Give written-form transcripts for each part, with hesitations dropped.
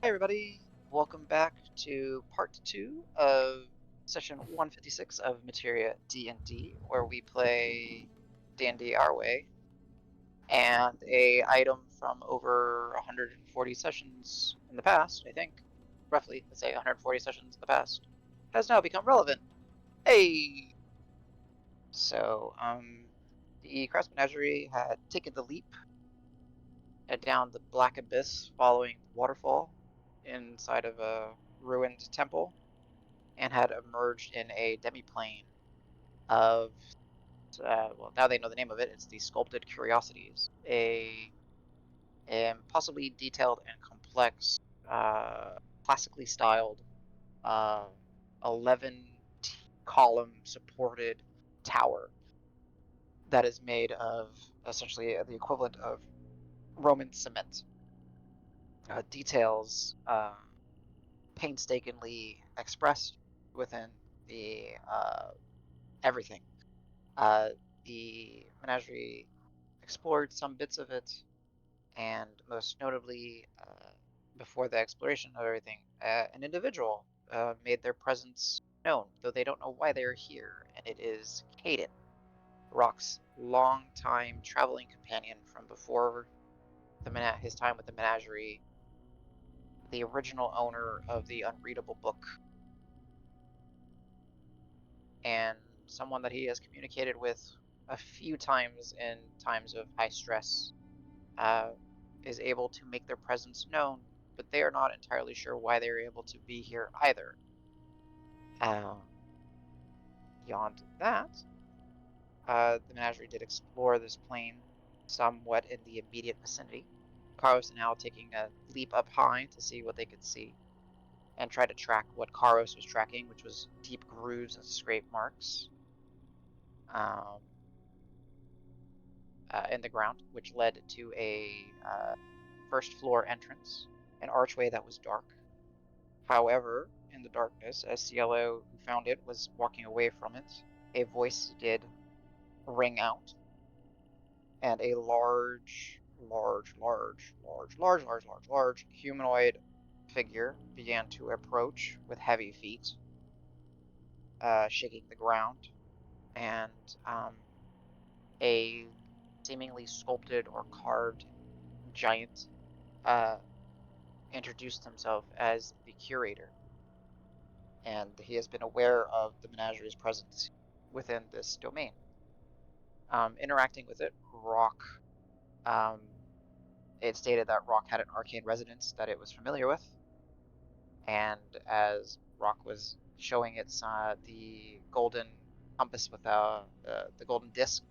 Hi everybody, welcome back to part 2 of session 156 of Materia D&D, where we play D&D our way, and a item from over 140 sessions in the past, I think, roughly, let's say 140 sessions in the past, has now become relevant. Hey! So, the Crass Menagerie had taken the leap down the black abyss following the waterfall inside of a ruined temple and had emerged in a demiplane of, well, now they know the name of it. It's the Sculpted Curiosities, a possibly detailed and complex, classically styled, uh, 11 column supported tower that is made of essentially the equivalent of Roman cement. Details painstakingly expressed within the everything. Uh, the menagerie explored some bits of it, and most notably, before the exploration of everything, an individual made their presence known, though they don't know why they are here, and it is Caden, Rock's long-time traveling companion from before his time with the menagerie, the original owner of the unreadable book, and someone that he has communicated with a few times in times of high stress, uh, is able to make their presence known, but they are not entirely sure why they are able to be here either. Um, Beyond that, the menagerie did explore this plane somewhat in the immediate vicinity. Karos and Al taking a leap up high to see what they could see and try to track what Karos was tracking, which was deep grooves and scrape marks. Um, in the ground, which led to a first floor entrance, an archway that was dark. However, in the darkness, as Cielo, who found it, was walking away from it, a voice did ring out, and a large humanoid figure began to approach with heavy feet, shaking the ground, and a seemingly sculpted or carved giant uh, introduced himself as the curator, and he has been aware of the menagerie's presence within this domain. Interacting with it, Rock, um, it stated that Rock had an arcane resonance that it was familiar with, and as Rock was showing its the golden compass without the golden disc,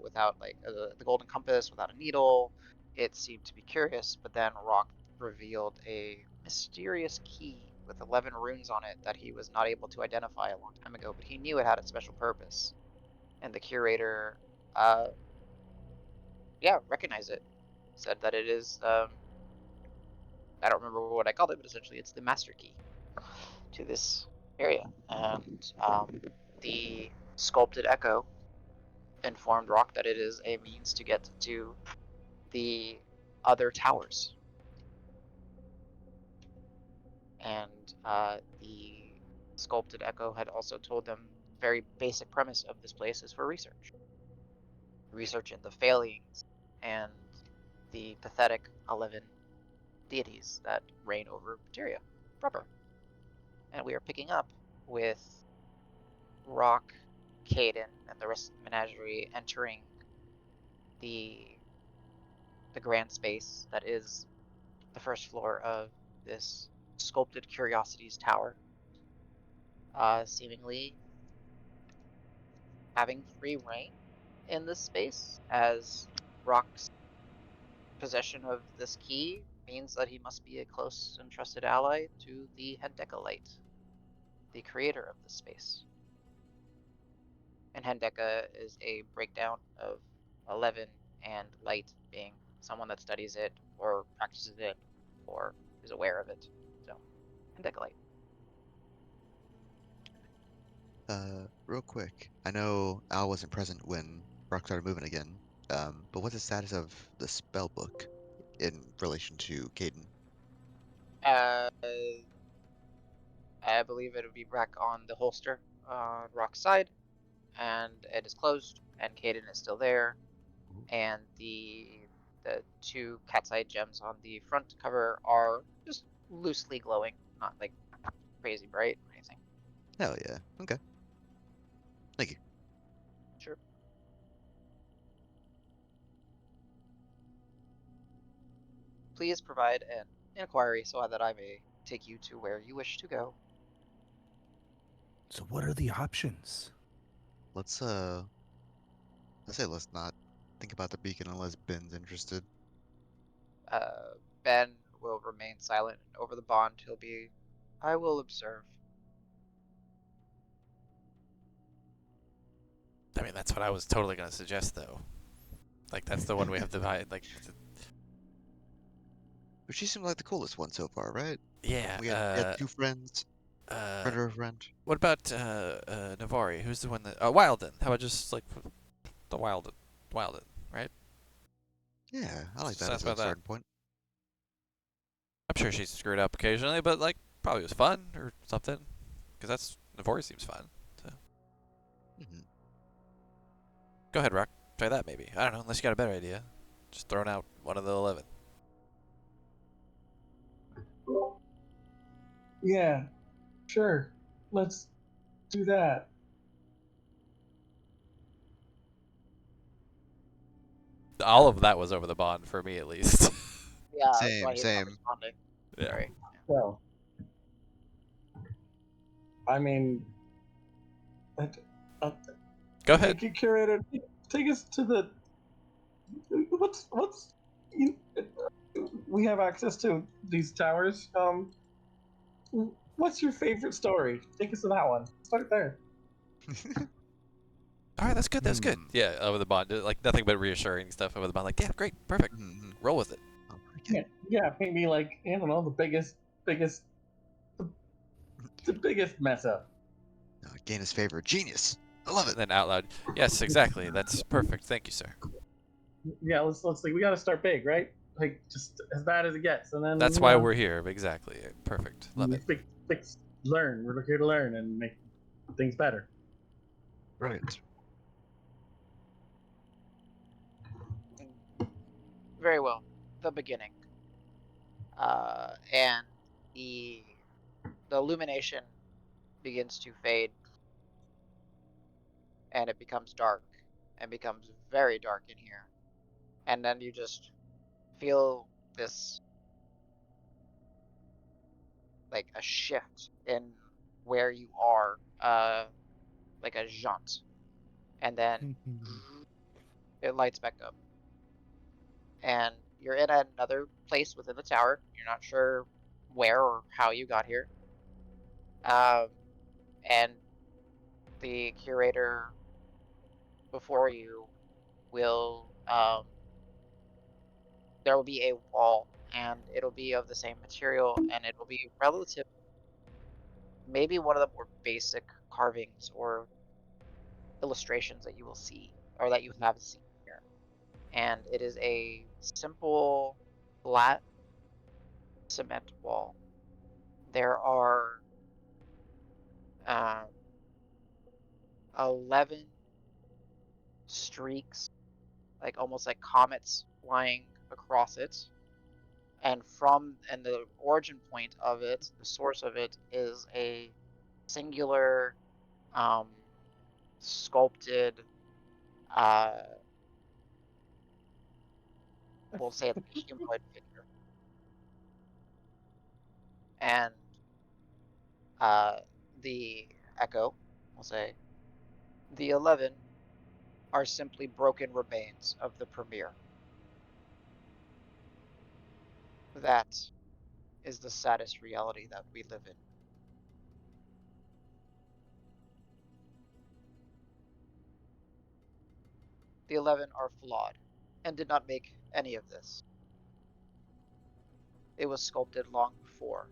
without like the golden compass without a needle, it seemed to be curious. But then Rock revealed a mysterious key with 11 runes on it that he was not able to identify a long time ago, but he knew it had a special purpose. And the curator, uh, yeah, recognized it, said that it is, I don't remember what I called it, but essentially it's the master key to this area. And the sculpted echo informed Rock that it is a means to get to the other towers. And the sculpted echo had also told them the very basic premise of this place is for research. Research in the failings and the pathetic 11 deities that reign over Materia proper. And we are picking up with Rock, Caden, and the rest of the menagerie entering the grand space that is the first floor of this sculpted curiosities tower, seemingly having free reign in this space, as Rock's possession of this key means that he must be a close and trusted ally to the Hendekalite, the creator of this space. And Hendeka is a breakdown of 11 and light being someone that studies it or practices it or is aware of it. So, Hendekalite. Real quick, I know Al wasn't present when Rock started moving again, but what's the status of the spell book in relation to Caden? I believe it'll be back on the holster on Rock's side, and it is closed, and Caden is still there, and the two cat's eye gems on the front cover are just loosely glowing, not like crazy bright or anything. Hell yeah. Okay. Thank you. Sure. Please provide an inquiry so that I may take you to where you wish to go. So what are the options? Let's say let's not think about the beacon unless Ben's interested. Ben will remain silent, and over the bond he'll be, I will observe. I mean, that's what I was totally gonna suggest, though. Like, that's the one we have divided. Like, But she seemed like the coolest one so far, right? yeah. We had two friends, Uh, predator friend. what about Navari? Who's the one that? Wilden. How about just like the Wilden, right? Yeah, I like Just that as ask a about that. starting point. I'm sure she's screwed up occasionally, but like probably was fun or something. Because that's Navari seems fun. So Hmm. go ahead, Rock. Try that maybe. I don't know. Unless you got a better idea. Just throwing out one of the 11. Yeah, sure. Let's do that. All of that was over the bond for me, at least. Yeah, that's why Same, he's not same. responding. Yeah. Sorry. Well, I mean, uh, uh, Go ahead. curator, take us to the. What's you, we have access to these towers. What's your favorite story? Take us to that one. Start there. All right, that's good. That's good. Hmm. Yeah, over the bond, like nothing but reassuring stuff over the bond. Like, yeah, great, perfect. Hmm. Roll with it. I like it. Yeah, maybe like I don't know the biggest, the biggest mess up. Gain his favor. Genius. I love And it. then out loud, yes, exactly. That's perfect. Thank you, sir. Yeah, let's like we got to start big, right? Like just as bad as it gets, and then That's why we're here. Exactly. Perfect. Love it. learn. We're here to learn and make things better. Right. Very well. The beginning. And the illumination begins to fade, and it becomes dark, and becomes very dark in here. And then you just feel this, like a shift in where you are, like a jaunt, and then it lights back up, and you're in another place within the tower. You're not sure where or how you got here. Um, and the curator before you will, there will be a wall, and it'll be of the same material, and it'll be relative, maybe one of the more basic carvings or illustrations that you will see, or that you have seen here. And it is a simple, flat cement wall. There are 11 streaks, like almost like comets flying across it. And the origin point of it, the source of it, is a singular, um, sculpted, uh, we'll say like humanoid figure. And uh, the Echo will say, the 11 are simply broken remains of the Premier. That is the saddest reality that we live in. The 11 are flawed and did not make any of this. It was sculpted long before.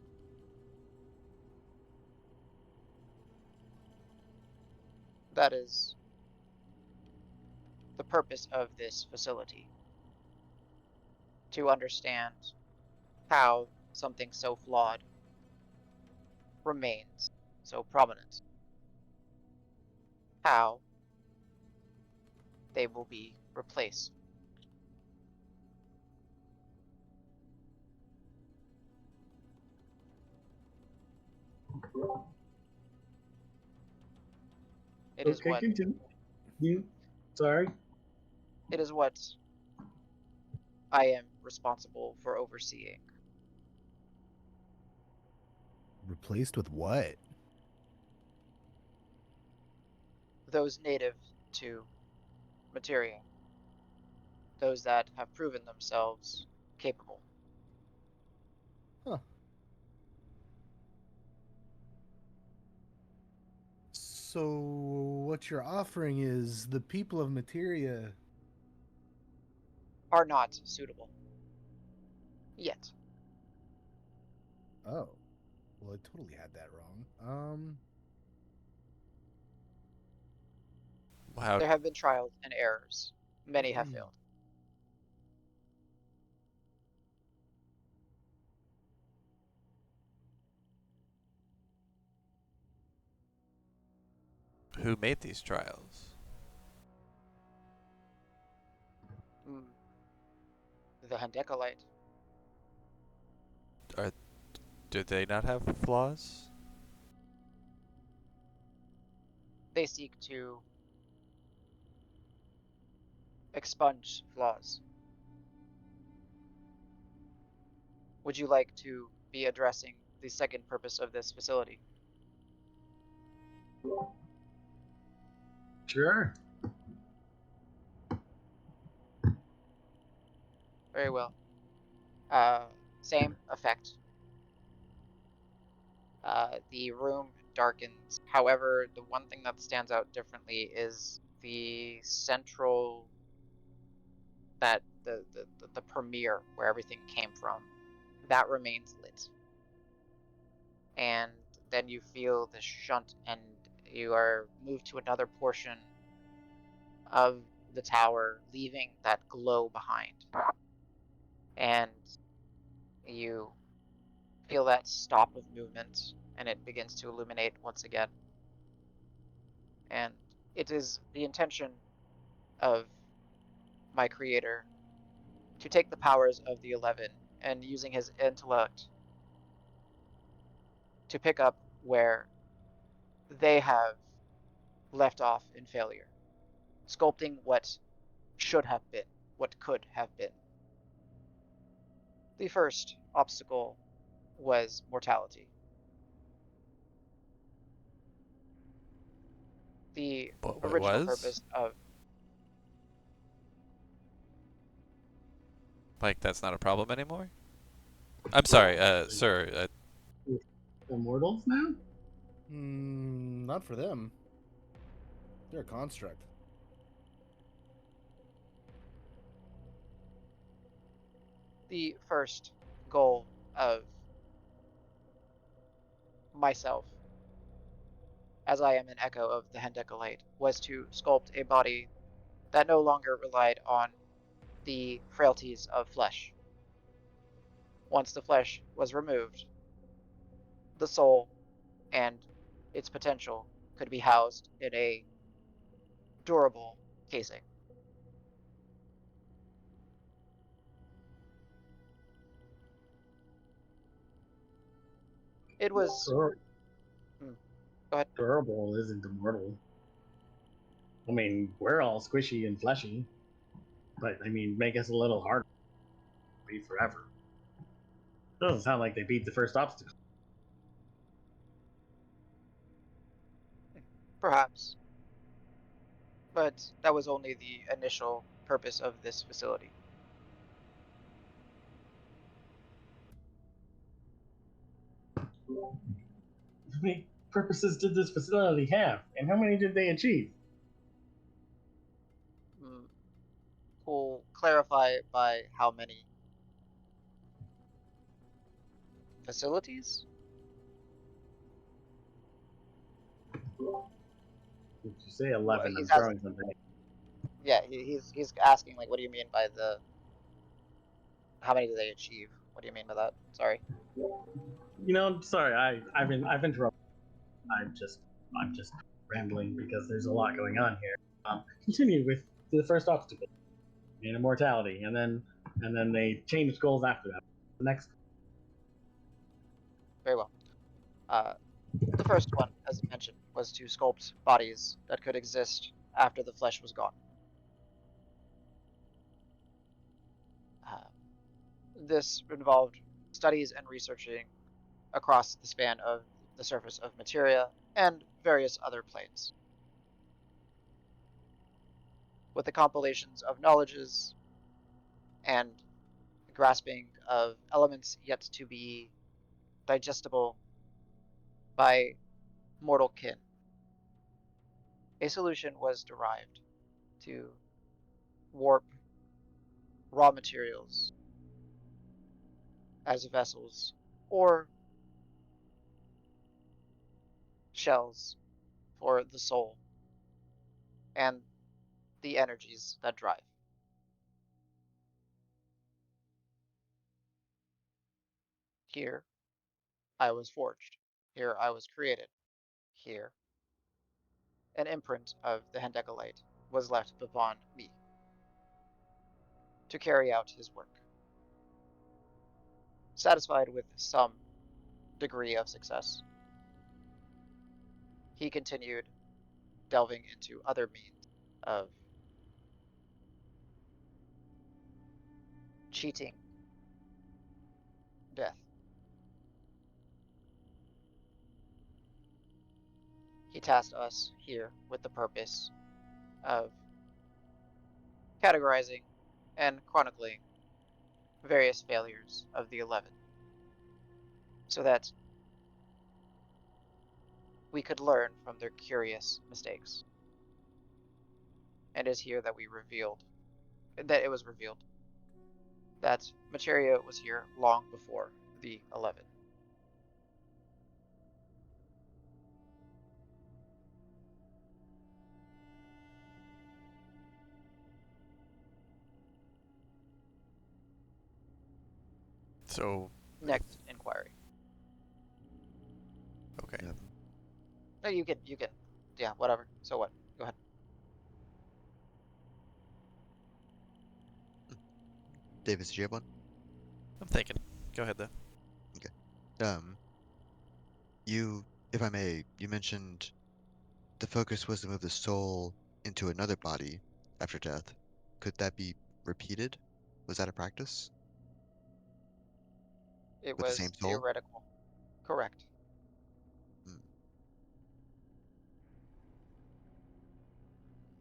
That is the purpose of this facility. To understand how something so flawed remains so prominent. How they will be replaced. It is Okay, what continue. Sorry. it is what I am responsible for overseeing. Replaced with what? Those native to Materia, those that have proven themselves capable. Huh. So what you're offering is the people of Materia. Are not suitable. Yet. Oh. Well, I totally had that wrong. How There have been trials and errors. Many have Hmm. failed. who made these trials? Mm. The Hendecolite. Do they not have flaws? They seek to expunge flaws. Would you like to be addressing the second purpose of this facility? Sure. Very well. Same effect. The room darkens. However, the one thing that stands out differently is the central, that the premiere where everything came from, that remains lit. And then you feel the shunt, and you are moved to another portion of the tower, leaving that glow behind. And you feel that stop of movement, and it begins to illuminate once again. And it is the intention of my creator to take the powers of the 11 and using his intellect to pick up where they have left off in failure, sculpting what should have been, what could have been. The first obstacle was mortality. The What original was? purpose of Like that's not a problem anymore? I'm sorry, sir. Immortals now? Not for them. They're a construct. the first goal of myself, as I am an echo of the Hendecolite, was to sculpt a body that no longer relied on the frailties of flesh. Once the flesh was removed, the soul and its potential could be housed in a durable casing. It was. Dur- Go ahead. Durable isn't immortal. I mean, we're all squishy and fleshy, but I mean, make us a little harder. Be forever. Doesn't sound like they beat the first obstacle. Perhaps. But that was only the initial purpose of this facility. How many purposes did this facility have, and how many did they achieve? We'll clarify by how many facilities? Did you say 11? I'm He's asking. throwing something. Yeah, he's asking, like, what do you mean by the how many do they achieve? What do you mean by that? Sorry. You know, sorry, I've interrupted. I'm just rambling because there's a lot going on here. Continue with the first obstacle, in immortality, and then they change goals after that. The next, Very well. The first one, as I mentioned, was to sculpt bodies that could exist after the flesh was gone. This involved studies and researching across the span of the surface of Materia and various other planes, with the compilations of knowledges and grasping of elements yet to be digestible by mortal kin. A solution was derived to warp raw materials as vessels or shells for the soul and the energies that drive. Here, I was forged. Here, I was created. Here, an imprint of the Hendecolite was left upon me to carry out his work. Satisfied with some degree of success, he continued delving into other means of cheating death. He tasked us here with the purpose of categorizing and chronicling various failures of the 11 so that we could learn from their curious mistakes. And it is here that it was revealed that Materia was here long before the 11. So, Next inquiry. okay. Yep. No, you can, yeah, whatever. So what? Go ahead. Davis, did you have one? I'm thinking. Go ahead, though. Um, you, if I may, you mentioned the focus was to move the soul into another body after death. Could that be repeated? Was that a practice It with the same was soul? theoretical. Correct. Hmm.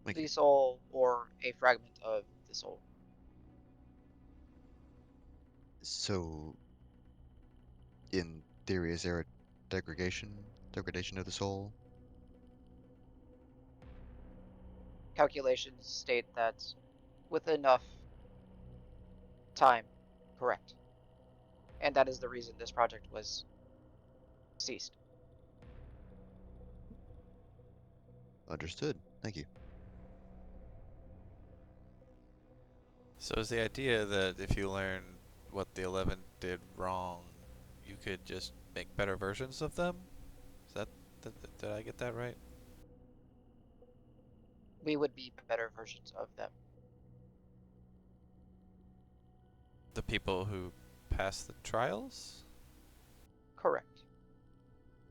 Thank The you. soul or a fragment of the soul. So, in theory, is there a degradation of the soul? Calculations state that with enough time, correct. And that is the reason this project was ceased. Understood. Thank you. So is the idea that if you learn what the 11 did wrong, you could just make better versions of them? Is that, did I get that right? We would be better versions of them. The people who pass the trials? Correct.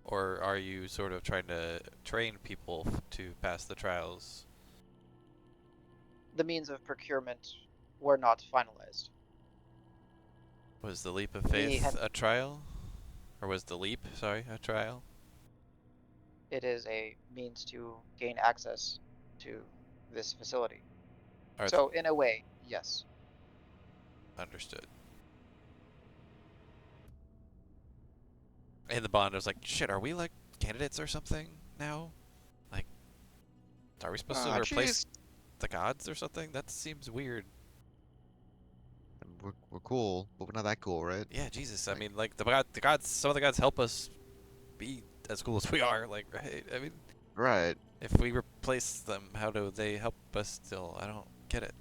Or are you sort of trying to train people to pass the trials? The means of procurement were not finalized. Was the leap of The faith a trial? Or was the leap, sorry, a trial? It is a means to gain access to this facility. Or So in a way, yes. understood. And the bond was like, shit, are we like candidates or something now? Like, are we supposed to replace Jeez. the gods or something? That seems weird. We're cool, but we're not that cool, right? Yeah, Jesus. I Like, mean, like the gods. Some of the gods help us be as cool as we are. Like, right? I mean, right. if we replace them, how do they help us still? I don't get it.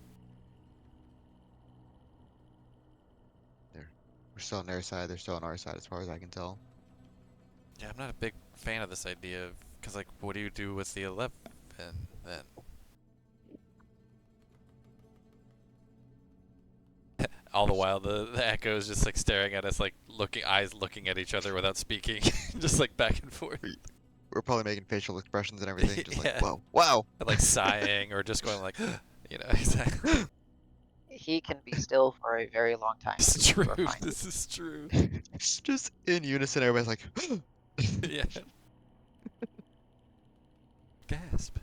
There. We're still on their side. They're still on our side, as far as I can tell. Yeah, I'm not a big fan of this idea of, because like, what do you do with the 11 then? All the while, the Echo is just like staring at us, like eyes looking at each other without speaking, just like back and forth. We're probably making facial expressions and everything, just like, Yeah. whoa, wow. And, like sighing or just going like, exactly. He can be still for a very long time. It's You true. are fine. This is true. Just in unison, everybody's like, Yeah. Gasp.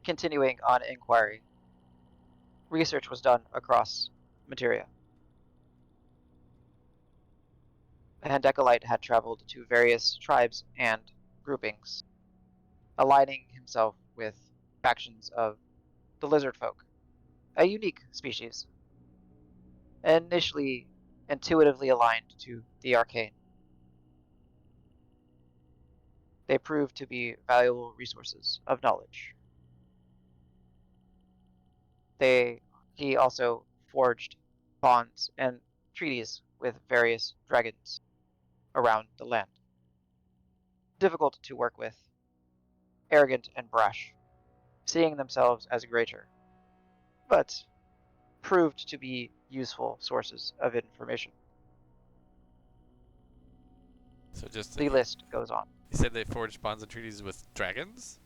Continuing on inquiry, research was done across Materia. Handecolite had traveled to various tribes and groupings, aligning himself with factions of the lizard folk, a unique species, initially intuitively aligned to the arcane. They proved to be valuable resources of knowledge. He also forged bonds and treaties with various dragons around the land. Difficult to work with, arrogant and brash, seeing themselves as greater, but proved to be useful sources of information. So just The list goes on. you said they forged bonds and treaties with dragons?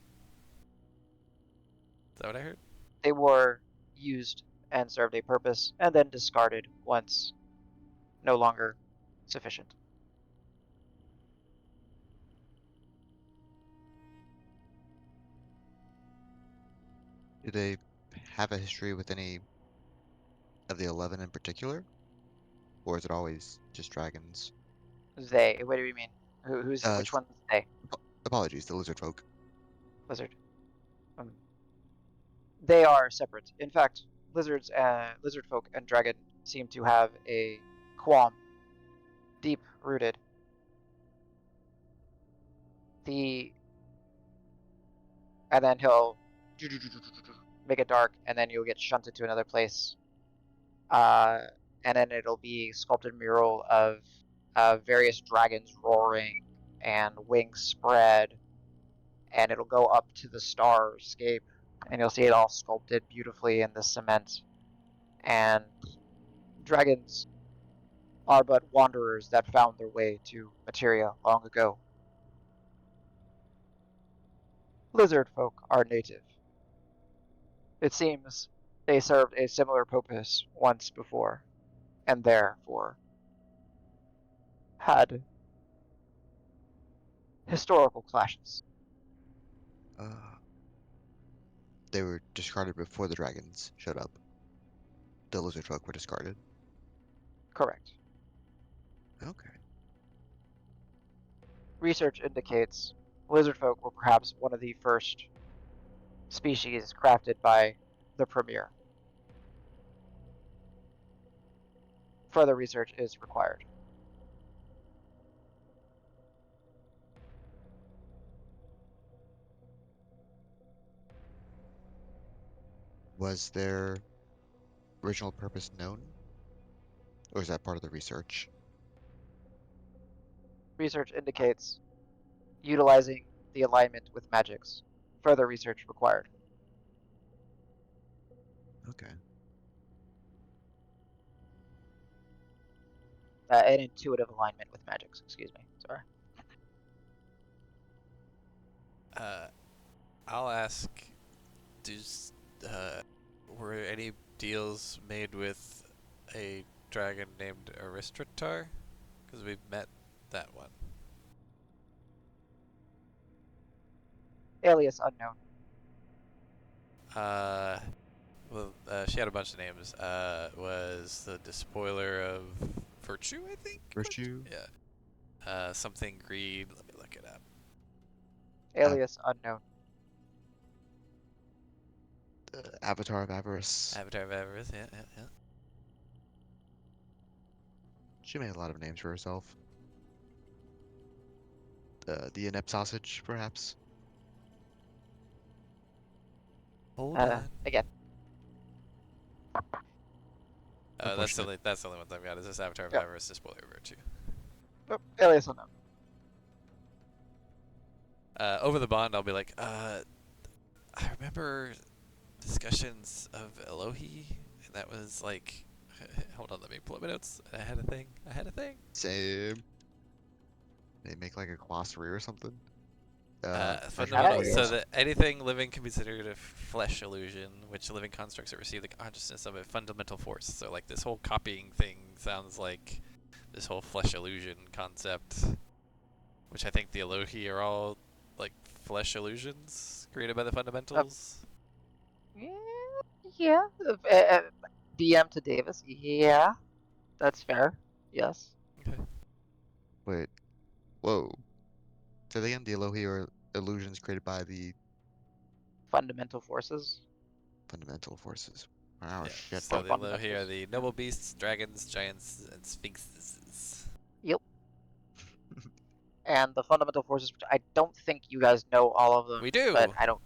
Is that what I heard? They were used and served a purpose and then discarded once no longer sufficient. do they have a history with any of the 11 in particular? Or is it always just dragons? They, what do you mean? Which one's they? Apologies, the lizard folk. Lizard. They are separate. In fact, lizard folk and dragon seem to have a qualm, deep rooted. And then he'll make it dark, and then you'll get shunted to another place. And then it'll be sculpted mural of various dragons roaring and wings spread, and it'll go up to the starscape, and you'll see it all sculpted beautifully in the cement. And dragons are but wanderers that found their way to Materia long ago. Lizard folk are native. It seems they served a similar purpose once before, and therefore had historical clashes. Uh, they were discarded before the dragons showed up. The lizard folk were discarded. Correct. Okay. Research indicates lizard folk were perhaps one of the first species crafted by the Premier. Further research is required. Was their original purpose known? Or is that part of the research? Research indicates utilizing the alignment with magics. Further research required. Okay. An intuitive alignment with magics, excuse me. Sorry. I'll ask, were any deals made with a dragon named Aristratar? Because we've met that one. Alias unknown. She had a bunch of names. Was the Despoiler of Virtue, I think? Virtue? Yeah. Something Greed. Let me look it up. Alias unknown. Avatar of Avarice. Avatar of Avarice, yeah. She made a lot of names for herself. The inept sausage, perhaps. Hold on. Again. Unfortunate. That's the only ones I've got. Is this Avatar of Yep. Avarice, Despoiler of Virtue. Nope, Alias unknown. Over the bond, I'll be like, I remember discussions of Elohi, and that was like, hold on, let me pull up my notes. I had a thing. Same. They make like a glossary or something. Fundamental. Yeah. So that anything living can be considered a flesh illusion, which living constructs that receive the consciousness of a fundamental force. So like this whole copying thing sounds like this whole flesh illusion concept, which I think the Elohi are all like flesh illusions created by the fundamentals. Yeah. DM to Davis. Yeah, that's fair. Yes. Okay. Wait. Whoa. So again, the Elohi are illusions created by the Fundamental forces. fundamental forces. Wow, Yeah. shit. So Or the Elohi are fundamentals. the noble beasts, dragons, giants, and sphinxes. Yep. And the fundamental forces, which I don't think you guys know all of them. We do. But I don't.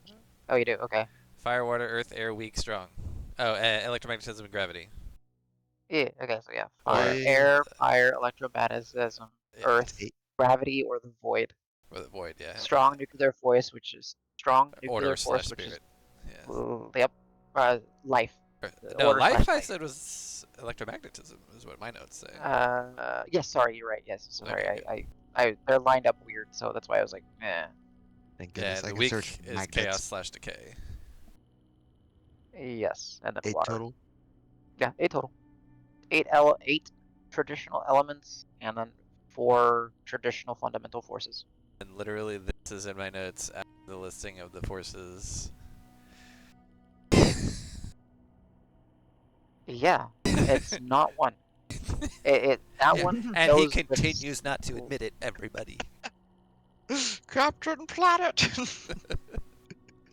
Oh, you do. Okay. Fire, water, earth, air, weak, strong. Oh, electromagnetism and gravity. Yeah. Okay. So yeah, Wait. air, fire, electromagnetism, Yeah. earth, Eight. gravity, or the void. Or the void, yeah. Strong nuclear force, which is strong nuclear Order force, slash which is spirit. Yeah. Yep. Life. No, Order life slash I life. said was electromagnetism, is what my notes say. Yes. Sorry, you're right. Yes. Sorry. Okay, good. They're lined up weird, so that's why I was like, eh. Thank Yeah, goodness and I the can weak search is magnets. chaos slash decay. Yes, and then 8 water. total. Yeah, 8 total. 8 traditional elements, and then 4 traditional fundamental forces. And literally, this is in my notes after the listing of the forces. Yeah, it's not one. That Yeah, one and he knows the continues not to admit it, everybody. Captain Planet.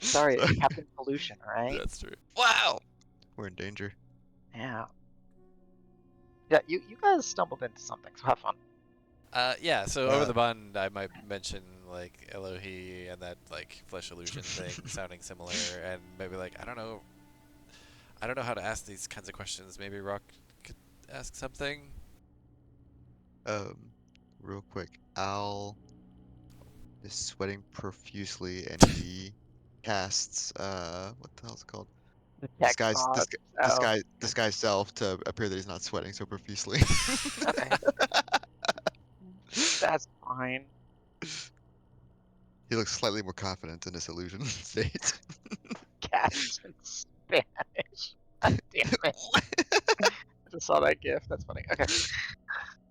Sorry, it's Sorry. Captain Pollution, right? That's true. Wow. We're in danger. Yeah. Yeah, you guys stumbled into something, so have fun. Yeah, so over Uh, the bond, I might mention, like, Elohi and that, like, flesh illusion thing sounding similar, and maybe, like, I don't know how to ask these kinds of questions. Maybe Rock could ask something? Real quick, Al is sweating profusely and he casts what the hell's it called? Detect thoughts. Oh, Disguise self to appear that he's not sweating so profusely. okay. That's fine. He looks slightly more confident in his illusion state. Cast in Spanish. God damn it. I just saw that gif. That's funny. Okay.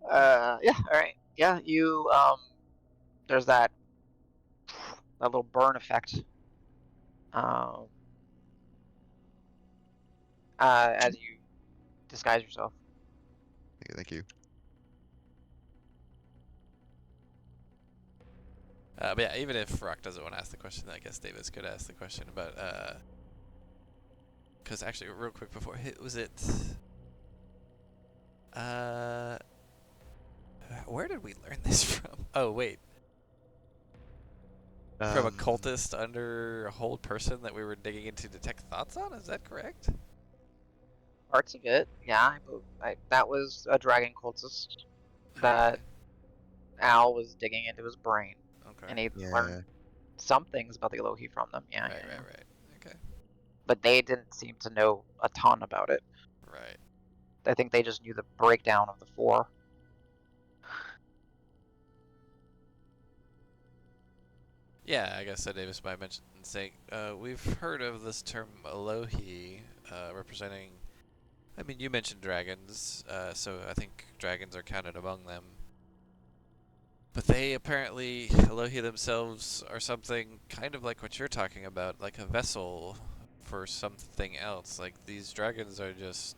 Yeah, alright. Yeah, there's that little burn effect. Um, as you disguise yourself. Okay, thank you. But yeah, even if Rock doesn't want to ask the question, I guess Davis could ask the question about, because actually, real quick before, was it, where did we learn this from? Oh, wait. From a cultist under a hold person that we were digging into detect thoughts on? Is that correct? Parts of it, yeah. That was a dragon cultist that Okay. Al was digging into his brain. Okay. And he Yeah. learned some things about the Elohi from them. Yeah, Right, yeah. right. Okay. But they didn't seem to know a ton about it. Right. I think they just knew the breakdown of the 4. Yeah, I guess Davis might mention saying, we've heard of this term Elohi, representing, I mean, you mentioned dragons, so I think dragons are counted among them. But they apparently, Elohi themselves, are something kind of like what you're talking about, like a vessel for something else. Like, these dragons are just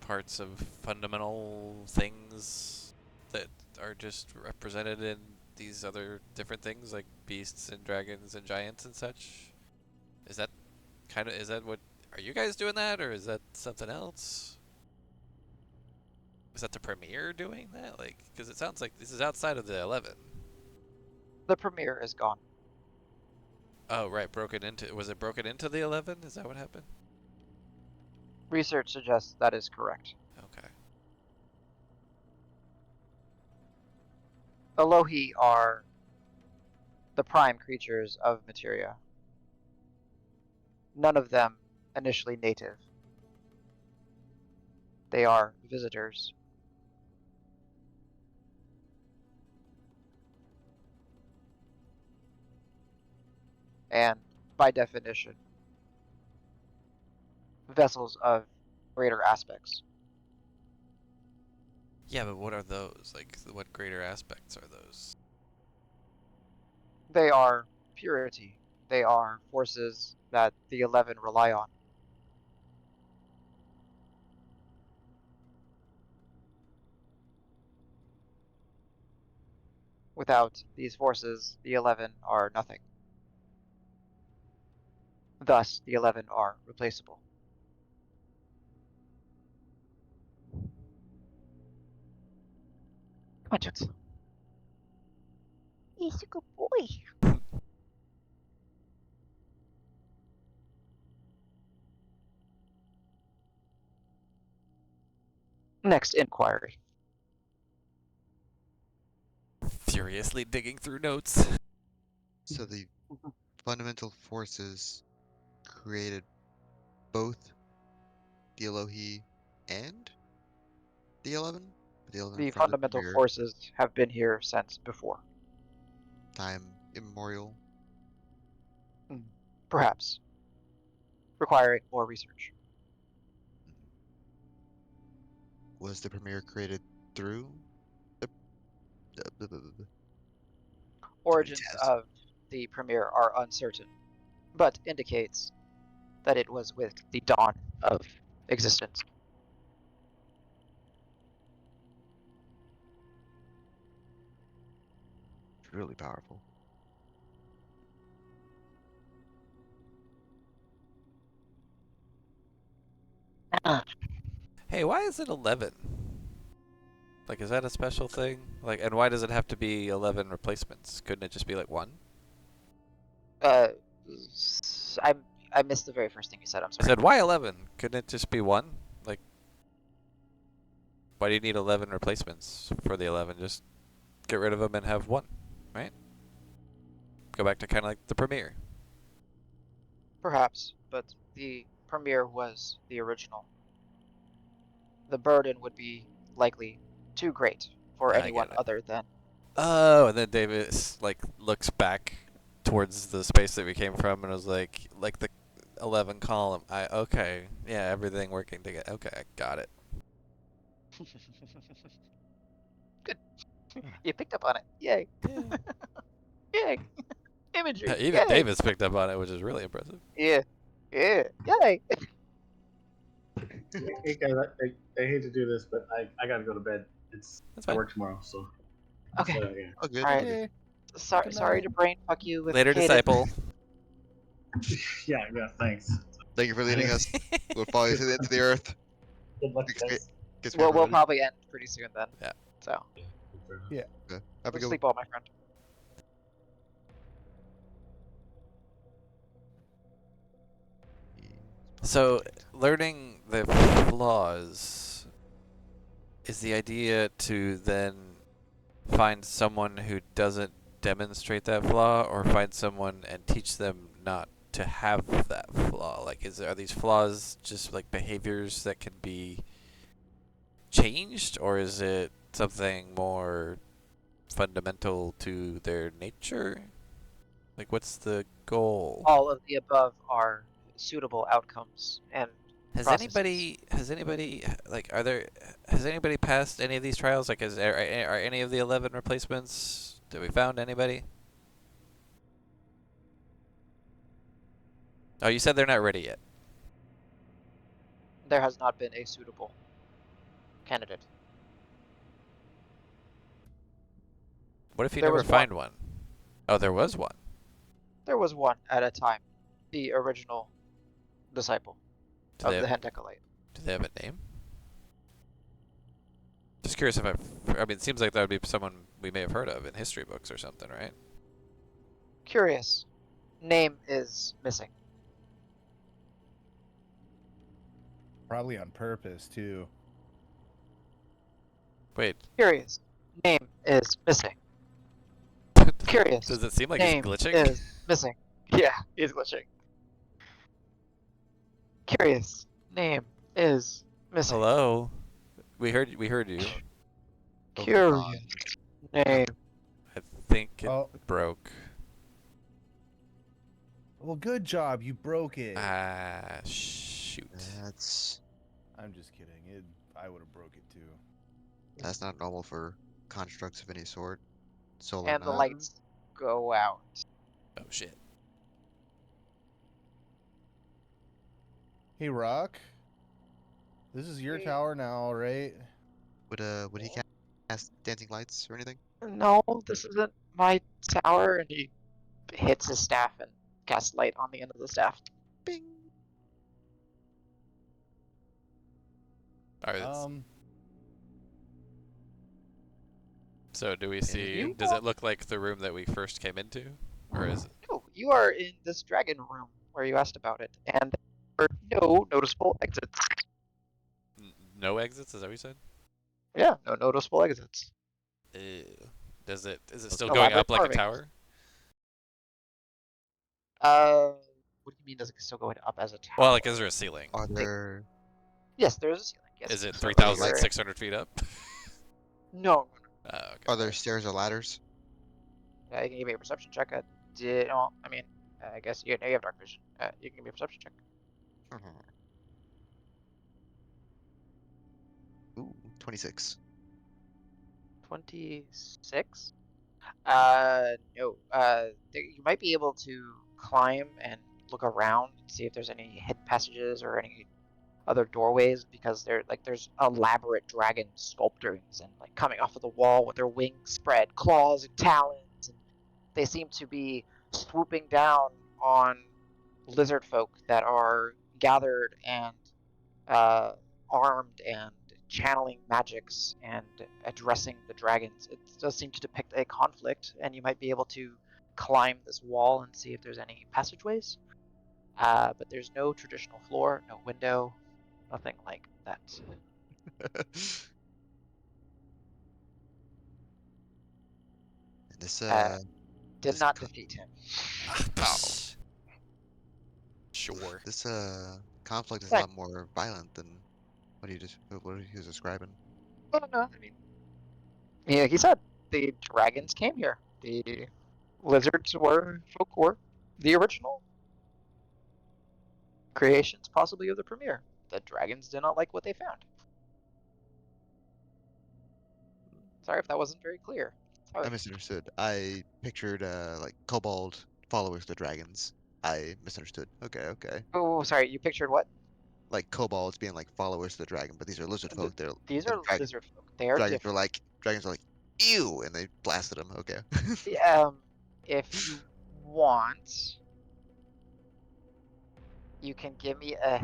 parts of fundamental things that are just represented in these other different things, like beasts and dragons and giants and such. Is that what, are you guys doing that, or is that something else? Is that the Premier doing that? Like, because it sounds like this is outside of the 11. The Premier is gone. Oh, right, was it broken into the 11? Is that what happened? Research suggests that is correct. Okay. Elohi are the prime creatures of Materia. None of them initially native. They are visitors. And by definition, vessels of greater aspects. Yeah, but what are those? Like, what greater aspects are those? They are purity. They are forces that the 11 rely on. Without these forces, the 11 are nothing. Thus, the 11 are replaceable. Come on, Jux. He's a good boy. Next inquiry. Furiously digging through notes. So the fundamental forces created both the Elohi and the 11? The 11 The from the fundamental Premier, forces have been here since before. time immemorial. Perhaps. Requiring more research. Was the Premier created through the, Origins test? of the Premier are uncertain, but indicates that it was with the dawn of existence. Really powerful. Hey, why is it 11? Like, is that a special thing? Like, and why does it have to be 11 replacements? Couldn't it just be like 1? Uh, I I missed the very first thing you said. I'm I sorry. said, why 11? Couldn't it just be 1? Like, why do you need 11 replacements for the 11? Just get rid of them and have 1, right? Go back to kind of like the Premier. Perhaps, but the Premier was the original. The burden would be likely too great for I anyone get it. other than. Oh, and then Davis like looks back towards the space that we came from and was like the 11 column. Okay, yeah, everything working together. Okay, got it. Good. You picked up on it. Yay. Yeah. Yay. Imagery. Even Yay. Davis picked up on it, which is really impressive. Yeah. Yeah. Yay. Hey guys, I hate to do this, but I gotta go to bed. That's I fine. work tomorrow, so Okay. yeah. Oh, good. All right. Okay. Sorry, Good sorry night. to brain fuck you with Later, cadence. disciple. Yeah, thanks. Thank you for leading us. We'll follow you to the end of the earth. Good luck, Gets guys. for We'll everybody. probably end pretty soon then. Yeah. So Yeah. Okay. Have a good sleep well, my friend. one. So, learning the flaws is the idea to then find someone who doesn't demonstrate that flaw, or find someone and teach them not to have that flaw. Like, are these flaws just like behaviors that can be changed, or is it something more fundamental to their nature? Like, what's the goal? All of the above are suitable outcomes and Has processes. anybody like has anybody passed any of these trials? Like, are any of the 11 replacements? Have we found anybody? Oh, you said they're not ready yet. There has not been a suitable candidate. What if you There never was find one. one? Oh, there was one. There was one at a time. The original disciple Do of they the have, Hendecolite. do they have a name? Just curious if I mean, it seems like that would be someone we may have heard of in history books or something, right? Curious. Name is missing. Probably on purpose too. Wait, Curious. Name is missing. Curious. Does it seem like he's Name glitching? is missing. Yeah, he's glitching. Curious. Name is missing. Hello. We heard you. Curious. Name. I think it Oh, broke. well, good job. You broke it. Ah, shoot. That's I'm just kidding. I would have broke it too. that's not normal for constructs of any sort. Solar And the not. lights go out. Oh shit. Hey, Rock. This is your Hey. tower now, right? Would he cast dancing lights or anything? No, this isn't my tower. And he hits his staff and casts light on the end of the staff. Bing. Alright. So do we see? You Does it look like the room that we first came into, or is it? No, you are in this dragon room where you asked about it, and there are no noticeable exits. No exits? Is that what you said? Yeah, no noticeable exits. Ew. Is it still Elaborate going up like a carvings. tower? What do you mean? Does it still go up as a tower? Well, like, is there a ceiling? Are there Yes, there is a ceiling. Yes. Is it So 3,600 feet up? No. Oh, okay. are there stairs or ladders? Yeah, you can give me a perception check. Well, I mean, I guess you have dark vision. You can give me a perception check. Ooh, 26. 26. No. You might be able to climb and look around and see if there's any hidden passages or any other doorways, because there's elaborate dragon sculptures and like coming off of the wall with their wings spread, claws and talons, and they seem to be swooping down on lizard folk that are gathered and armed and channeling magics and addressing the dragons. It does seem to depict a conflict, and you might be able to climb this wall and see if there's any passageways. But there's no traditional floor, no window, nothing like that. This Did this not co- defeat him. Sure. this conflict is a Right. lot more violent than what he was describing. Well, no, I mean, yeah, he said the dragons came here. The lizards folk were the original creations, possibly of the premier. The dragons did not like what they found. Sorry if that wasn't very clear. I misunderstood. I pictured like kobold followers of the dragons. I misunderstood. Okay. Oh, sorry. You pictured what? Like kobolds being like followers of the dragon, but these are lizard folk. These And are lizard folk. They are dragons different. are like ew, and they blasted them. Okay. If you want, you can give me a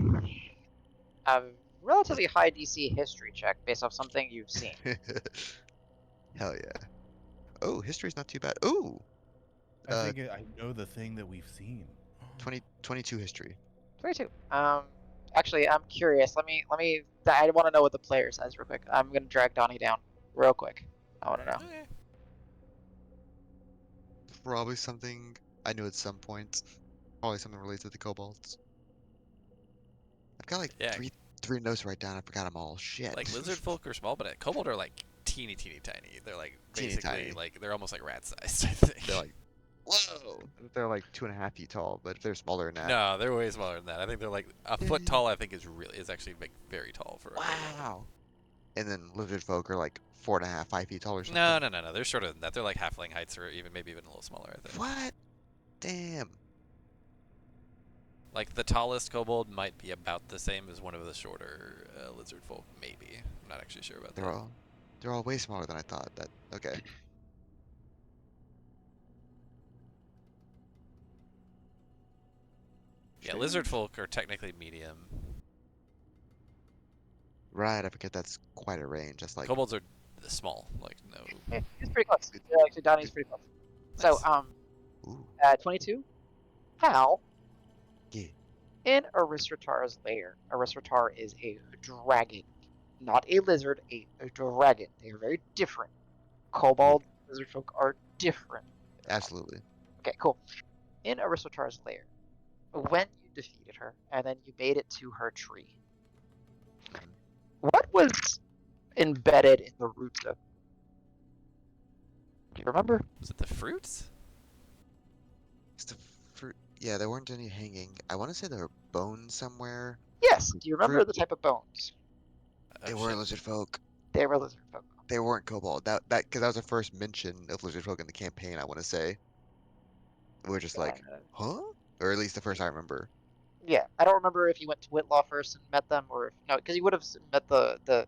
relatively high DC history check based off something you've seen. Hell yeah. Oh, history's not too bad. Ooh, I think I know the thing that we've seen. 22 history. 22. Actually, I'm curious. I want to know what the player says real quick. I'm gonna drag Donnie down real quick. I want to know. Okay. Probably something I knew at some point. Probably something related to the kobolds. I've got like Yeah. three notes to write down. I forgot them all. Shit. Like lizard folk are small, but kobold are like teeny tiny. They're like Teeny basically tiny. like they're almost like rat sized. I think. They're like, whoa. They're like 2.5 feet tall, but if they're smaller than that. No, they're way smaller than that. I think they're like a foot tall. I think is actually like very tall for. Wow. And then lizard folk are like 4.5, 5 feet tall or something. No. They're shorter than that. They're like halfling heights, or maybe even a little smaller. I think. What? Damn. Like the tallest kobold might be about the same as one of the shorter lizard folk. Maybe. I'm not actually sure about that. They're all way smaller than I thought. Okay. Yeah, lizard folk are technically medium. Right, I forget that's quite a range. That's like Kobolds are small. Like no. He's pretty close. Yeah, actually, Donnie's pretty close. So, ooh, 22. Hal. yeah. In Aristratar's lair, Aristratar is a dragon, not a lizard, a dragon. They are very different. Kobold lizard folk are different. Absolutely. Okay, cool. In Aristotar's lair, when you defeated her and then you made it to her tree, Mhm. what was embedded in the roots of? Do you remember? Was it the fruits? It's the fruit. Yeah, there weren't any hanging. I want to say there were bones somewhere. Yes. Do you remember Fruit. the type of bones? They Oh were shit. lizard folk. They were lizard folk. They weren't kobold. That because that was the first mention of lizard folk in the campaign. I want to say we were just Uh, like, huh? Or at least the first I remember. yeah, I don't remember if you went to Whitlaw first and met them, or if no, because you would have met the.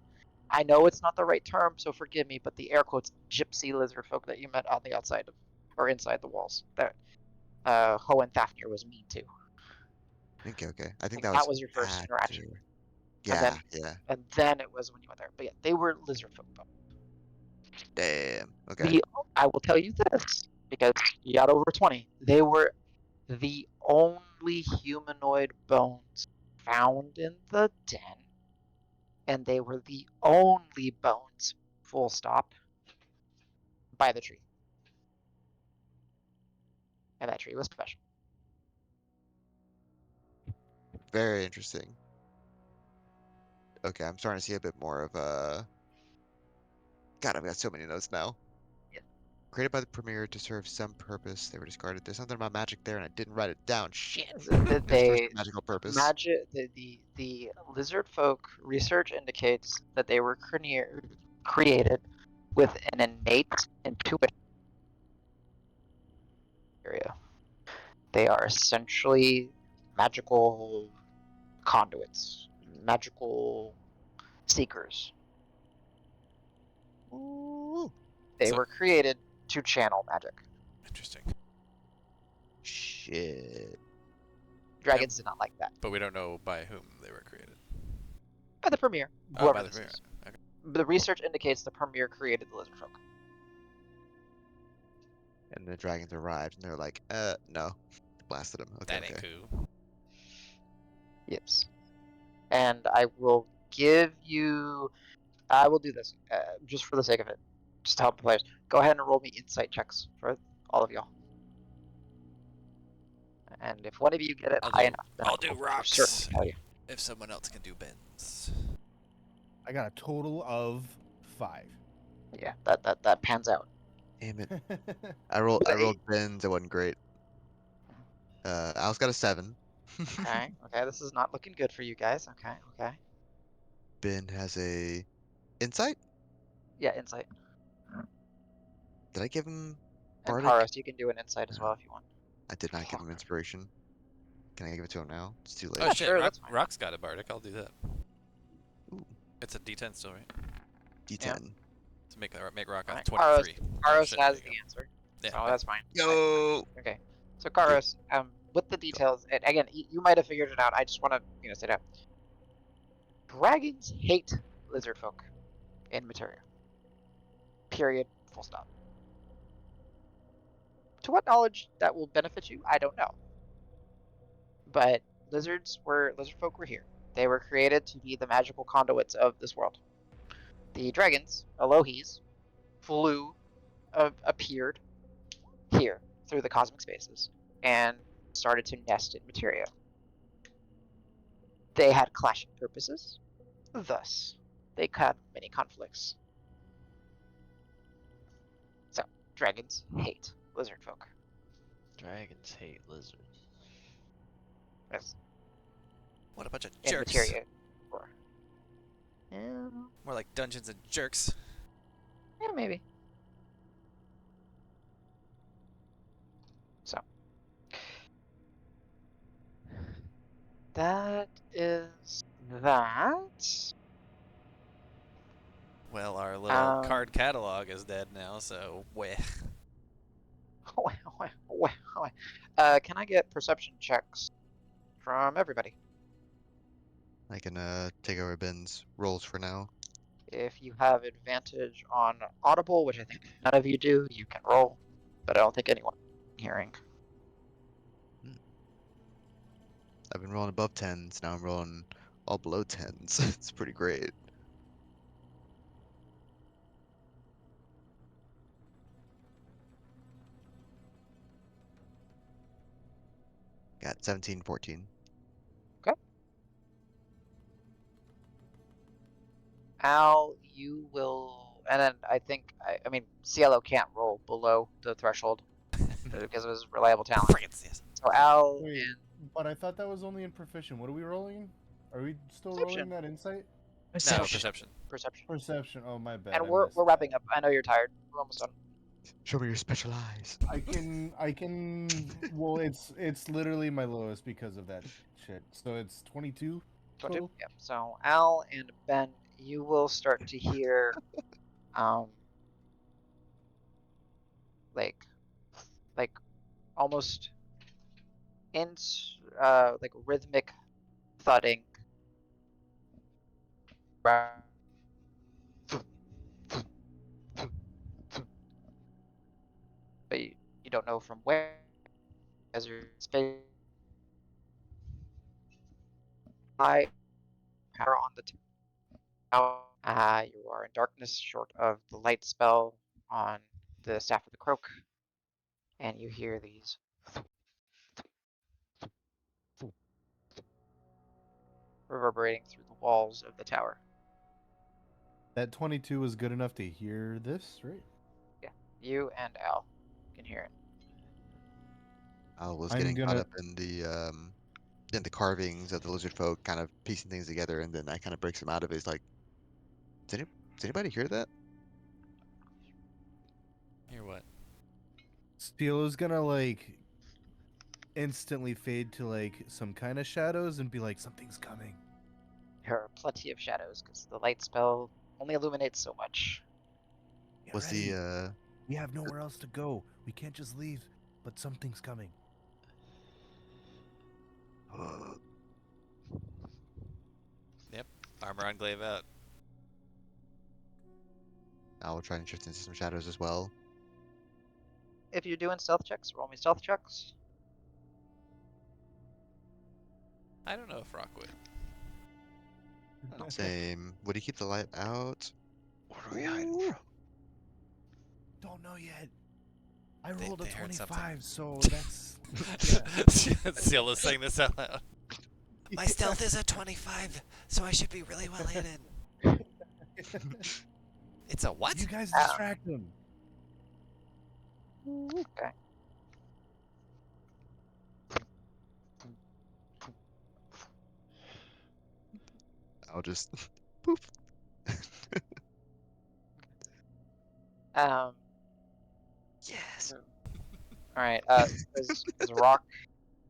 I know it's not the right term, so forgive me, but the air quotes gypsy lizard folk that you met on the outside of or inside the walls that Ho and Fafnir was mean to. Okay, okay. I think Like that that was was your first after. interaction, and Yeah, yeah. then it was when you went there. But yeah, they were lizard folk. Damn. Okay. The I will tell you this because you got over 20. They were the only humanoid bones found in the den, and they were the only bones, full stop, by the tree. And that tree was special. Very interesting. Okay, I'm starting to see a bit more of God, I've got so many notes now. Yeah. Created by the Premier to serve some purpose. They were discarded. There's something about magic there, and I didn't write it down. Shit. It serves They a magical purpose. magic the lizard folk research indicates that they were created with an innate intuition area. They are essentially magical conduits, magical seekers. Ooh. They So were created to channel magic. interesting. Shit. Dragons did not like that. But we don't know by whom they were created. By the Premier, Oh, whoever by the this premier. is. Okay. The research indicates the Premier created the lizard folk. And the dragons arrived, and they're like, no. Blasted them. Okay, That ain't okay. cool. Yes. And I will give you. I will do this just for the sake of it, just to help the players. Go ahead and roll me insight checks for all of y'all. And if one of you get it high enough, then I'll I do will for rocks. certain tell you. If someone else can do bends. I got a total of 5. Yeah, that pans out. Damn it. All I With an rolled 8. bends. It wasn't great. Alice got a 7. Okay, okay, this is not looking good for you guys. Okay, okay. Ben has a insight. Yeah, insight. Did I give him And bardic? Karos, you can do an insight as No, well if you want. I did not give him inspiration. Can I give it to him now? It's too late. Oh Yeah, shit, sure, that's fine. Rock's got a bardic. I'll do that. Ooh, It's a D10 still, right? D10. To make Rock Alright, a 23. Karos shit, has there the you answer, go. so that's fine. Yo. Okay, so Karos, with the details, and again, you might have figured it out. I just want to, say that dragons hate lizard folk in Materia. Period. Full stop. To what knowledge that will benefit you, I don't know. But lizard folk were here. They were created to be the magical conduits of this world. The dragons, Elohis, appeared here through the cosmic spaces and started to nest in Materia. They had clashing purposes, thus, they had many conflicts. So, dragons hate lizard folk. Dragons hate lizards. Yes, What a bunch of in jerks. Materia. Yeah, More like Dungeons and Jerks. yeah, maybe. So, that is that. Well, our little card catalog is dead now, so weh. Can I get perception checks from everybody? I can take over Ben's rolls for now. If you have advantage on Audible, which I think none of you do, you can roll, but I don't think anyone hearing. I've been rolling above 10s. Now I'm rolling all below 10s. It's pretty great. Got 17, 14. Al, you will, and then I mean, Cielo can't roll below the threshold because of his reliable talent. Friggin' yes. So Al Wait, and but I thought that was only in proficient. What are we rolling? Are we still Perception. rolling that insight? No, perception. Perception. Perception. Oh, my bad. And I we're missed we're that. wrapping up. I know you're tired. We're almost done. Show me your special eyes. I can. Well, it's literally my lowest because of that shit. So it's 22 22? total. Yep. So Al and Ben, you will start to hear, like, like almost like rhythmic thudding. But you don't know from where, as your space high power on the tower. You are in darkness, short of the light spell on the staff of the croak, and you hear these reverberating through the walls of the tower. That 22 was good enough to hear this, right? Yeah, you and Al can hear it. I was I'm getting caught gonna- up in the carvings of the lizard folk, kind of piecing things together, and then I kind of breaks him out of it. He's like, does anybody hear that? Hear what? Steelo's gonna like instantly fade to like some kind of shadows and be like, something's coming. There are plenty of shadows because the light spell only illuminates so much. Get Was ready. the We have nowhere else to go. We can't just leave, but something's coming. Armor on glaive out. I will try and shift into some shadows as well. If you're doing stealth checks, roll me stealth checks. I don't know if Rock would. No. Same. Would he keep the light out? What are we hiding from? Don't know yet. I They- rolled a they heard 25, something. so that's Ciela's saying this out loud. My stealth is a 25, so I should be really well hidden. It's a what? You guys Ow. distract them. Okay. I'll just poof. Um. Yes. All right. Is Rock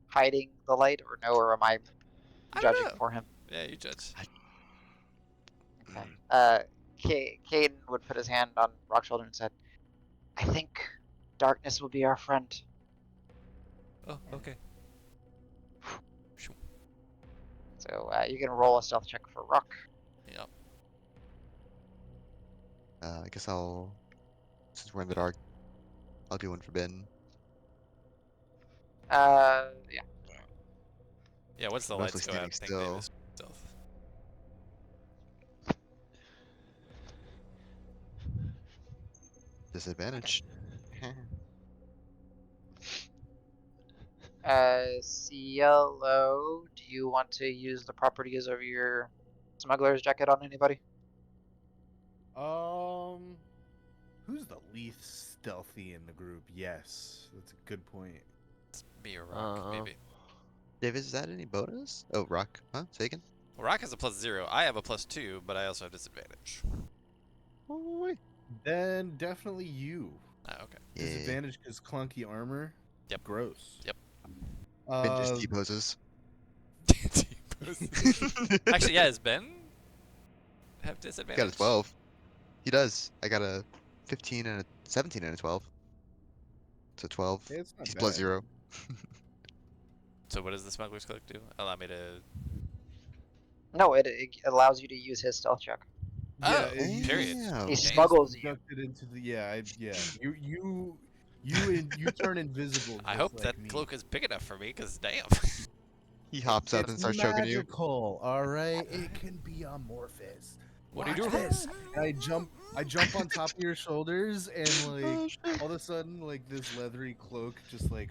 hiding the light or no, or am I I don't judging know. for him? Yeah, you judge. Okay. Caden would put his hand on Rock's shoulder and said, "I think darkness will be our friend." Oh, okay. So you can roll a stealth check for Rock. Yep. I guess since we're in the dark, I'll do one for Ben. Yeah. Yeah, once the Mostly lights go out, I standing think still. Davis stealth. Disadvantage. Cielo, do you want to use the properties of your smuggler's jacket on anybody? Who's the least stealthy in the group? Yes, that's a good point. It's me or Rock, maybe. Davis, is that any bonus? Oh, Rock. Huh? Say again? Well, Rock has a +0. I have a +2, but I also have disadvantage. Oh, wait. Then definitely you. Ah, okay. Yeah. Disadvantage because clunky armor. Yep. Gross. Yep. Ben just T-poses. Actually, yeah, does Ben have disadvantage? Got a 12. He does. I got a 15 and a 17 and a 12. So 12. It's not He's bad. +0. So what does the smuggler's cloak do? Allow me to... No, it allows you to use his stealth check. Oh, it- period. Damn. He Damn. smuggles you. Conducted into the you turn invisible. I just hope like that me. cloak is big enough for me, because damn. He hops up and It's starts choking you. magical, all right. It can be amorphous. What do you Watch do? this. And I jump on top of your shoulders, and like Oh, shit. all of a sudden, like this leathery cloak just like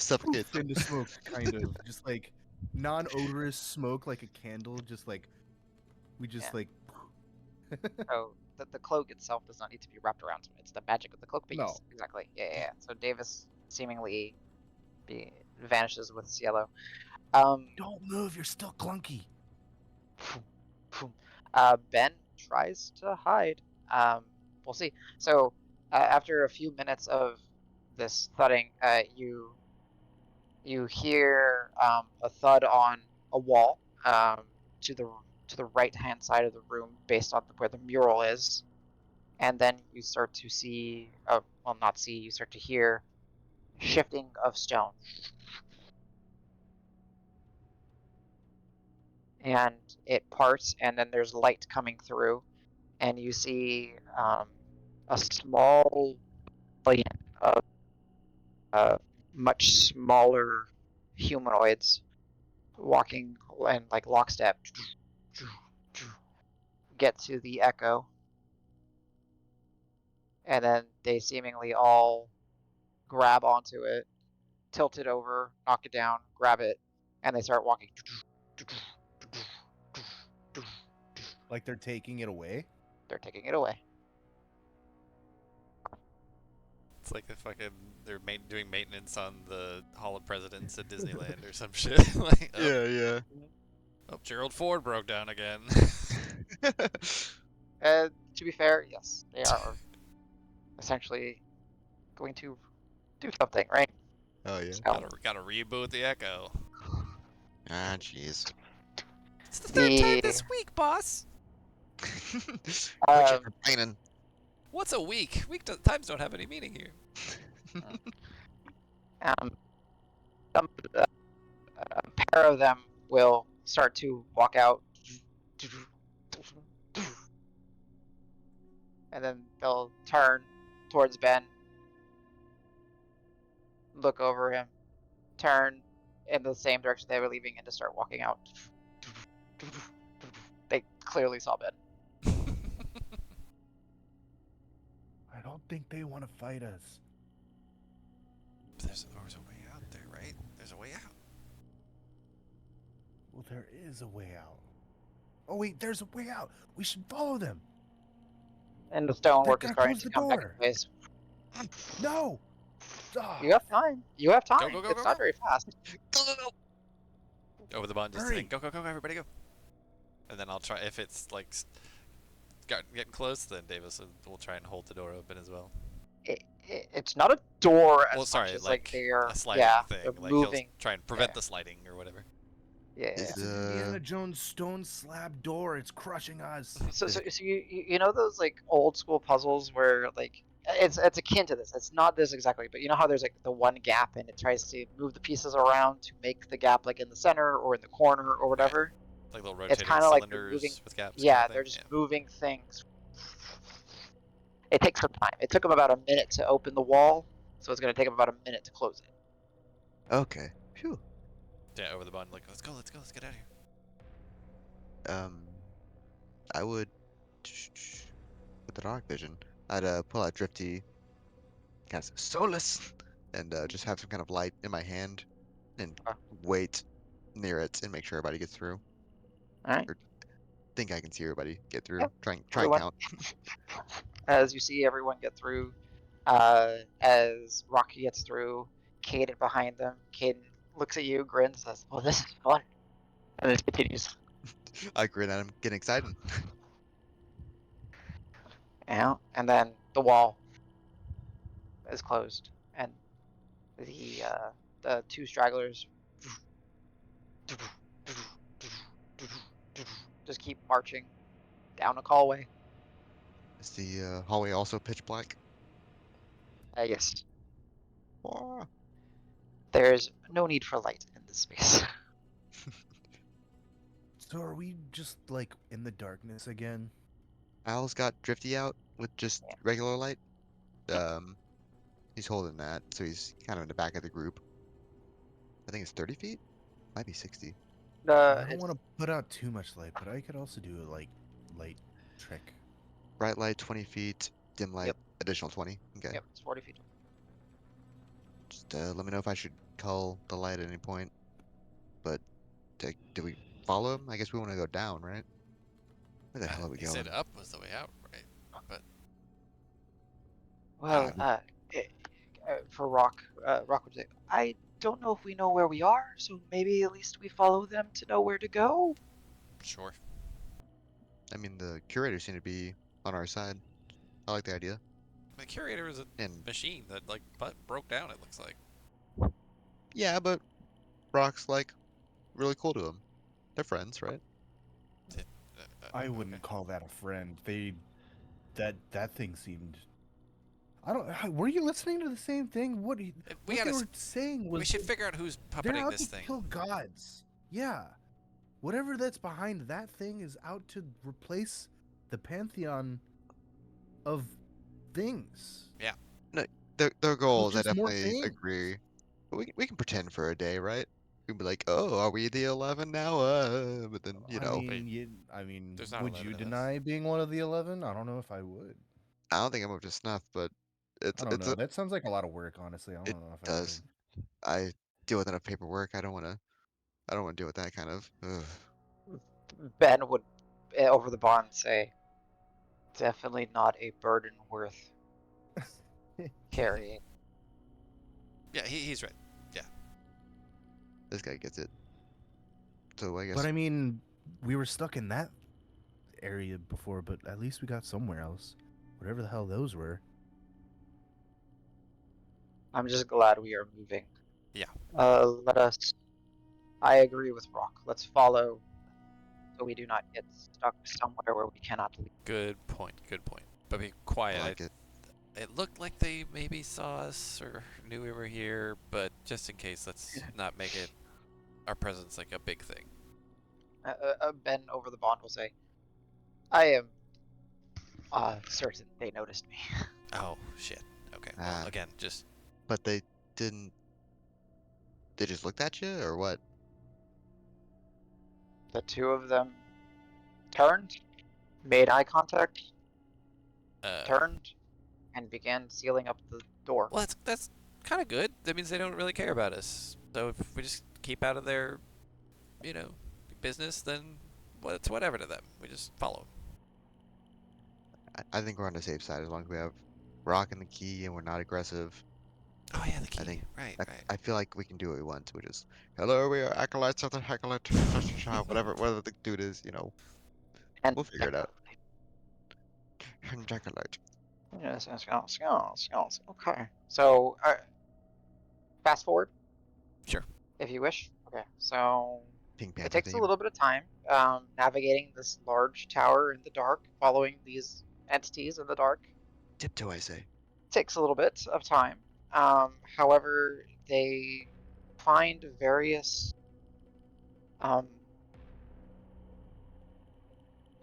Suffocate. poof into smoke, kind of just like non-odorous smoke, like a candle. Just like we just Yeah. like So the cloak itself does not need to be wrapped around someone. It's the magic of the cloak. But No. yes, exactly. Yeah. So Davis seemingly vanishes with Cielo. don't move. You're still clunky. Ben tries to hide. We'll see. So after a few minutes of this thudding, you hear a thud on a wall to the right hand side of the room, based on where the mural is, and then you start to see, well, not see, you start to hear shifting of stone, and it parts, and then there's light coming through, and you see a small billion of much smaller humanoids walking in like lockstep, get to the echo, and then they seemingly all grab onto it, tilt it over, knock it down, grab it, and they start walking. Like they're taking it away. They're taking it away. It's like they're doing maintenance on the Hall of Presidents at Disneyland or some shit. Like, oh, Yeah. oh, Gerald Ford broke down again. To be fair, yes, they are essentially going to do something, right? Oh yeah. So Gotta reboot the Echo. Ah, jeez. It's the third time the this week, boss. Quit your complaining. What's a week? Times don't have any meaning here. some a pair of them will start to walk out, and then they'll turn towards Ben, look over him, turn in the same direction they were leaving, and just start walking out. They clearly saw Ben. I don't think they want to fight us. There's a way out there, right? There's a way out. Well, there is a way out. Oh wait, there's a way out. We should follow them. And the stonework They're is gonna starting close to the come back door. in place. No. Ah, You have time. You have time. Go, It's not very fast. Go. Over the bond, just Hurry. saying, go, everybody go. And then I'll try, if it's like getting close, then Davis will try and hold the door open as well. It's not a door as Well, sorry, much as like they're a sliding thing. they're Like moving. he'll try and prevent the sliding or whatever. Yeah. It's an Indiana Jones stone slab door. It's crushing us. So you know those like old school puzzles where like it's akin to this. It's not this exactly, but you know how there's like the one gap and it tries to move the pieces around to make the gap like in the center or in the corner or whatever. Like little It's rotating kind of like they're cylinders moving. with gaps. Yeah, kind of they're thing. just moving things. It takes some time. It took them about a minute to open the wall, so it's going to take them about a minute to close it. Okay. Phew. Yeah, over the bond. Like, let's go, let's get out of here. I would with the dark vision. I'd pull out Drifty, cast Solus, and just have some kind of light in my hand, and wait near it and make sure everybody gets through. All right. Or think I can see everybody get through. Yeah. Try and Everyone. count. As you see everyone get through, as Rocky gets through, Caden behind them. Caden looks at you, grins, says, "Well, this is fun," and then continues. I grin at him, getting excited. And then the wall is closed, and the two stragglers just keep marching down a hallway. Is the hallway also pitch black? Yes, Oh. there's no need for light in this space. So are we just like in the darkness again? Al's got Drifty out with just Yeah. regular light. He's holding that, so he's kind of in the back of the group. I think it's 30 feet? Might be 60. I don't want to put out too much light, but I could also do a like light trick. Bright light 20 feet, dim light Yep. additional 20. Okay. Yep, it's 40 feet. Just let me know if I should call the light at any point. But do we follow him? I guess we want to go down, right? Where the hell are we He said going? up was the way out, right? But Well, for Rock, Rock would say, I don't know if we know where we are, so maybe at least we follow them to know where to go. sure. I mean, the curators seem to be on our side. I like the idea. The curator is a And machine that like broke down. It looks like. yeah, but Brock's like really cool to him. They're friends, right? I Okay. wouldn't call that a friend. That thing seemed. I don't. Were you listening to the same thing? What We what gotta. they were saying was We should figure out who's they're puppeting out this to thing. kill gods. Yeah, whatever that's behind that thing is out to replace the pantheon of things. Yeah. No, their goals, I Just more definitely things. agree. But we can pretend for a day, right? We can be like, oh, are we the 11 now? But then, I Wait, mean, there's not would 11 you of us. deny being one of the 11? I don't know if I would. I don't think I'm up to snuff, but I don't know. That sounds like a lot of work, honestly. I it don't know if I would. does. I deal with enough paperwork. I don't want to deal with that kind of. Ugh. Ben would, over the bond, say, definitely not a burden worth carrying. Yeah, he's right. This guy gets it. So I guess But I mean, we were stuck in that area before, but at least we got somewhere else. Whatever the hell those were. I'm just glad we are moving. Yeah. Let us. I agree with Rock. Let's follow so we do not get stuck somewhere where we cannot leave. Good point. Good point. But be I quiet. like it. It looked like they maybe saw us or knew we were here, but just in case, let's not make it our presence like a big thing. Ben over the bond will say, I am certain they noticed me. Oh shit. Okay. Well, Ah, again, just but they didn't. They just looked at you, or what? The two of them turned, made eye contact, turned, and began sealing up the door. well, that's kind of good. That means they don't really care about us. So if we just keep out of their, you know, business, then well, it's whatever to them. We just follow 'em. I think we're on the safe side as long as we have rock and the key and we're not aggressive. Oh yeah, the key. I think Right. I feel like we can do what we want. We just hello, we are acolytes of the acolyte, whatever the dude is, And we'll figure it out. Acolyte. yes. Okay. So, fast forward, Sure. if you wish. Okay. So, Pink it Panther takes a theme. little bit of time navigating this large tower in the dark, following these entities in the dark. Tiptoe, I say. Takes a little bit of time. However, they find various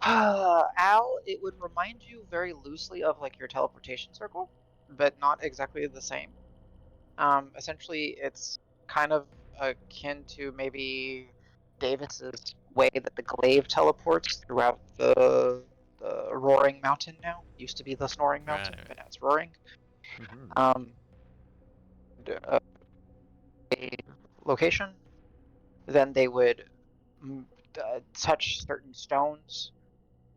Al, it would remind you very loosely of like your teleportation circle, but not exactly the same. Essentially, it's kind of akin to maybe Davis's way that the glaive teleports throughout the roaring mountain now. Used to be the snoring mountain, Right. but now it's roaring. Mm-hmm. A location, then they would touch certain stones,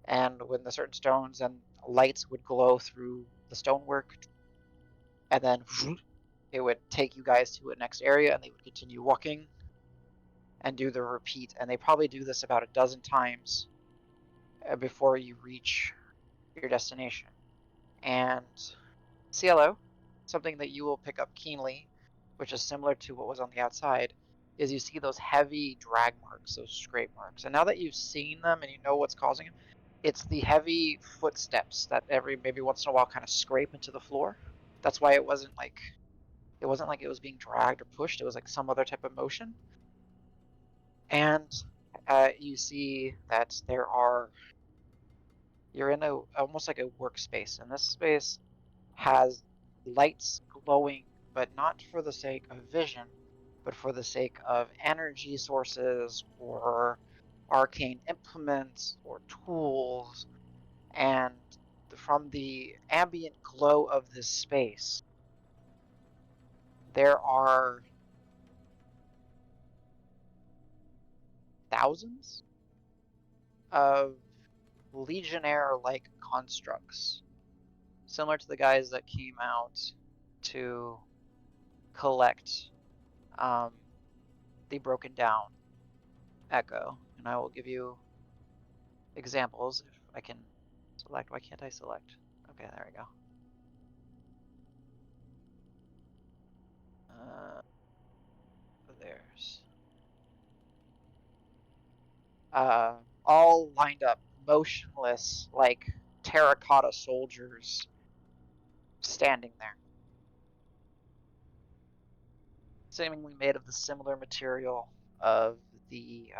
and when the certain stones and lights would glow through the stonework, and then it would take you guys to a next area, and they would continue walking and do the repeat. And they probably do this about a dozen times before you reach your destination. And CLO, something that you will pick up keenly, which is similar to what was on the outside, is you see those heavy drag marks, those scrape marks. And now that you've seen them and you know what's causing them, it's the heavy footsteps that maybe once in a while kind of scrape into the floor. That's why it wasn't like it was being dragged or pushed. It was like some other type of motion. And you see that you're in almost like a workspace, and this space has lights glowing, but not for the sake of vision, but for the sake of energy sources or arcane implements or tools. And from the ambient glow of this space, there are thousands of Legionnaire-like constructs, similar to the guys that came out to collect the broken down Echo. And I will give you examples if I can select. Why can't I select? Okay, there we go. There's all lined up, motionless, like terracotta soldiers standing there, seemingly made of the similar material of the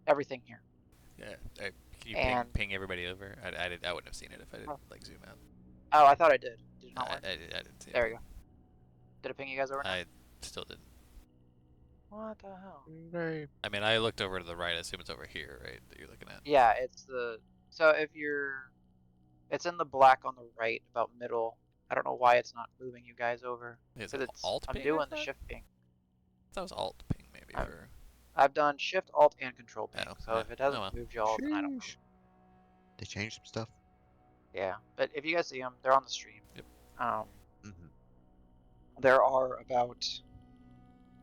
everything here. Yeah. Can you And ping everybody over? I wouldn't have seen it if I didn't like zoom out. oh, I thought I did. Did it not I work? didn't see it. There we go. Did it ping you guys over now? I still didn't. What the hell? Right. I mean, I looked over to the right. I assume it's over here, right? That you're looking at. Yeah, it's the so if you're it's in the black on the right, about middle. I don't know why it's not moving you guys over. Is Because it it's Alt I'm ping? doing the shift ping. That was Alt ping maybe I'm- for. I've done shift, alt, and control ping. Oh, So yeah. if it hasn't Oh, well. moved y'all, then I don't know. Sheesh. They changed some stuff. Yeah, but if you guys see them, they're on the stream. Yep. Hmm. There are about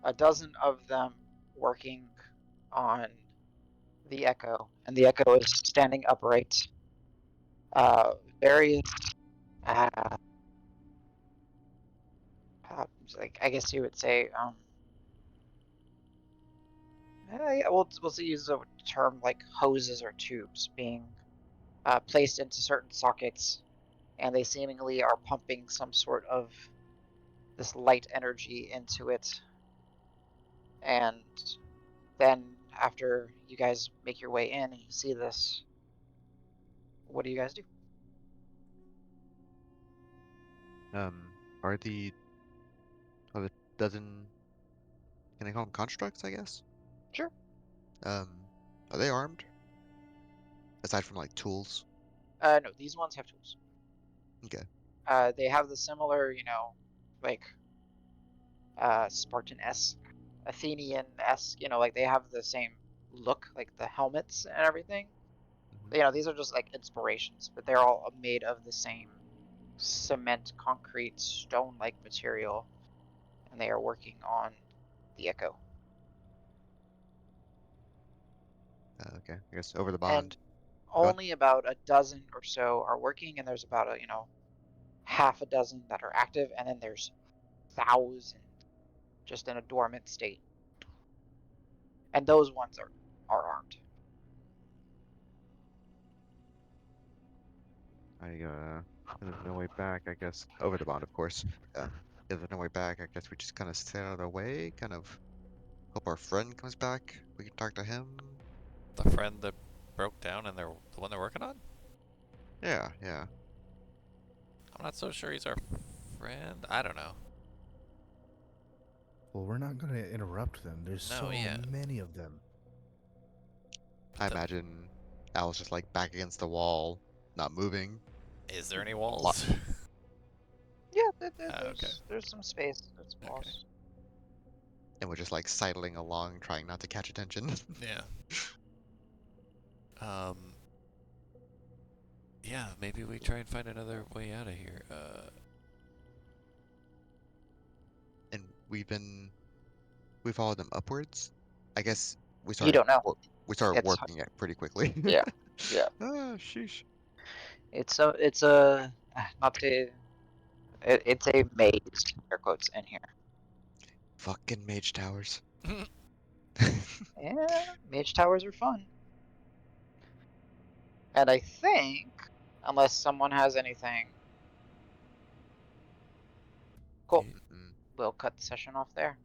a dozen of them working on the Echo, and the Echo is standing upright. Various, uh, like I guess you would say, yeah, we'll use the term like hoses or tubes being placed into certain sockets, and they seemingly are pumping some sort of this light energy into it. And then after you guys make your way in and you see this, what do you guys do? Are the dozen, can I call them constructs, I guess? Sure. Are they armed? Aside from like tools? No, these ones have tools. Okay. They have the similar, like Spartan-esque, Athenian-esque, like they have the same look, like the helmets and everything. Mhm. These are just like inspirations, but they're all made of the same cement, concrete, stone-like material, and they are working on the Echo. Okay, I guess over the And bond. Go on. only about a dozen or so are working, and there's about half a dozen that are active, and then there's thousands just in a dormant state. And those ones are armed. There's no way back, I guess. Over the bond, of course. Yeah. If there's no way back, I guess we just kind of stay out of the way, kind of hope our friend comes back. We can talk to him. The friend that broke down and they're the one they're working on? Yeah, yeah. I'm not so sure he's our friend. I don't know. Well, we're not going to interrupt them. There's No, so yeah. many of them. I The- imagine Al's just like back against the wall, not moving. Is there any walls? Yeah, Okay. there's some space. There's some walls. Okay. And we're just like sidling along, trying not to catch attention. Yeah. Yeah, maybe we try and find another way out of here. And we followed them upwards. I guess we You started don't know. we started It's warping it pretty quickly. yeah, yeah. Ah, sheesh. It's not to. It's a maze, air quotes, in here. Fucking mage towers. Yeah, mage towers are fun. And I think, unless someone has anything, cool. Mm, We'll cut the session off there.